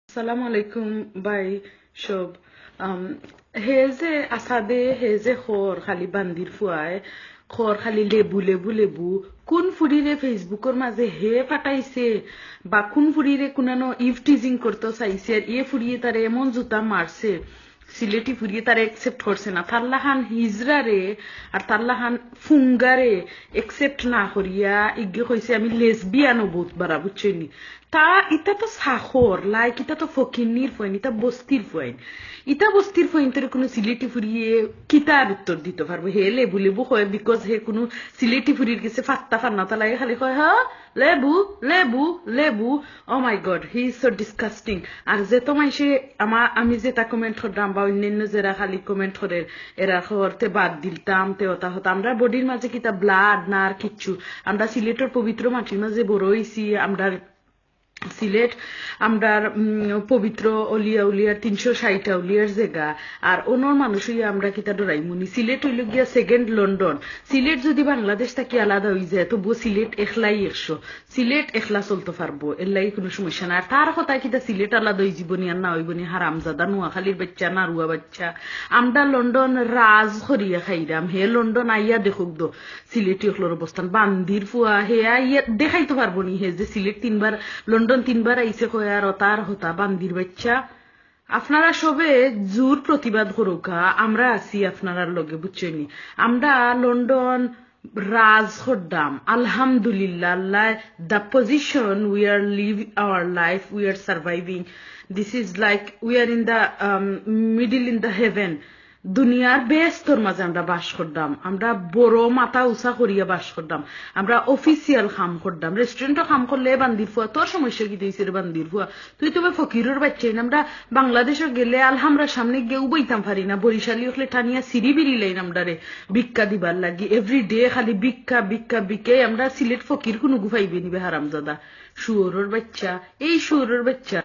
আসসালামু আলাইকুম বাই সব হে যে আসাদে হে যে খর খালি বান্দির ফুয়ায় খর খালি লেবু লেবু লেবু কোন ফুরিরে ফেসবুকের মাঝে হে পাঠাইছে বা কোন ফুরিরে কোনানো ইভ টিজিং করতে চাইছে আর ইয়ে ফুরিয়ে তারে এমন জুতা মারছে সিলেটি ফুরিয়ে তারা একসেপ্ট করছে না তাল্লাহান হিজরারে আর তাল্লাহান ফুঙ্গারে একসেপ্ট না করিয়া ইগে কইছে আমি লেসবিয়ানো বহুত বারা বুঝছেনি তা ইটা তো সাখর লাইক ইটা তো ফকিন্নির ফয়েন ইটা বস্তির ফয়েন ইটা বস্তির ফয়েন তোর কোনো সিলেটি ফুরিয়ে কিতার উত্তর দিতে পারবো হে লেবু লেবু হয় বিকজ হে কোনো সিলেটি ফুরির গেছে ফাত্তা ফান্না তা লাগে খালি কয় হ্যাঁ লেবু লেবু লেবু oh my God he is so disgusting আর যে তোমায় সে আমি যেটা কমেন্ট করলাম বা অন্যান্য যারা খালি কমেন্ট করে এরা করতে বাদ দিলতাম তে ওটা হতো আমরা বডির মাঝে কিতা ব্লাড না আর কিচ্ছু আমরা সিলেটের পবিত্র মাটির মাঝে বড় হইছি আমরা সিলেট আমরা পবিত্র অলিয়া উলিয়ার 360 উলিয়ার জায়গা আর অন্যর মানুষই আমরা কিতা ডরাইমুনি সিলেট হইল গিয়া সেকেন্ড লন্ডন সিলেট যদি বাংলাদেশ থাকি আলাদা হয়ে যায় তবুও সিলেট একলাই 100 সিলেট একলা চলতে পারবো এর লাগে কোনো সমস্যা না আর তার কথা কিতা সিলেট আলাদা হয়ে জীবনী আর না হইবনি হারামজাদা নোয়াখালীর বাচ্চা নারুয়া বাচ্চা আমরা লন্ডন রাজ করিয়া খাইরাম হে লন্ডন আইয়া দেখুক দো সিলেটি হলোর অবস্থান বান্দির ফুয়া হে আইয়া দেখাইতে পারবো নি হে যে সিলেট 3বার লন্ডন 3বার আইসে কয়া রতার হতা বান্দির বাচ্চা আপনারা সবে জোর প্রতিবাদ করুকা আমরা আছি আপনারা লগে বুঝছেনি আমরা লন্ডন রাজ হদ্দাম আলহামদুলিল্লাহ আল্লাহ the position we are living our life we are surviving this is like we are in the middle in the heaven দুনিয়ার ব্যস্তর মাঝে আমরা বাস করতাম আমরা বড় মাথা উঁচা করিয়া বাস করতাম আমরা অফিসিয়াল কাম করতাম রেস্টুরেন্টও কাম করলে বান্দির ফুয়া তোর সমস্যা কি দিয়েছে রে বান্দির ফুয়া তুই তো ফকিরের বাচ্চাই না আমরা বাংলাদেশে গেলে আলহামরা সামনে গিয়েও বইতাম পারি না বরিশালি হলে টানিয়া সিঁড়ি বিড়ি লাইন আমরা রে ভিক্ষা দিবার লাগি এভরি ডে খালি ভিক্ষা ভিক্ষা ভিক্ষে আমরা সিলেট ফকির কোনো গুফাইবে নিবে হারামজাদা শুয়োরের বাচ্চা এই শুয়োরের বাচ্চা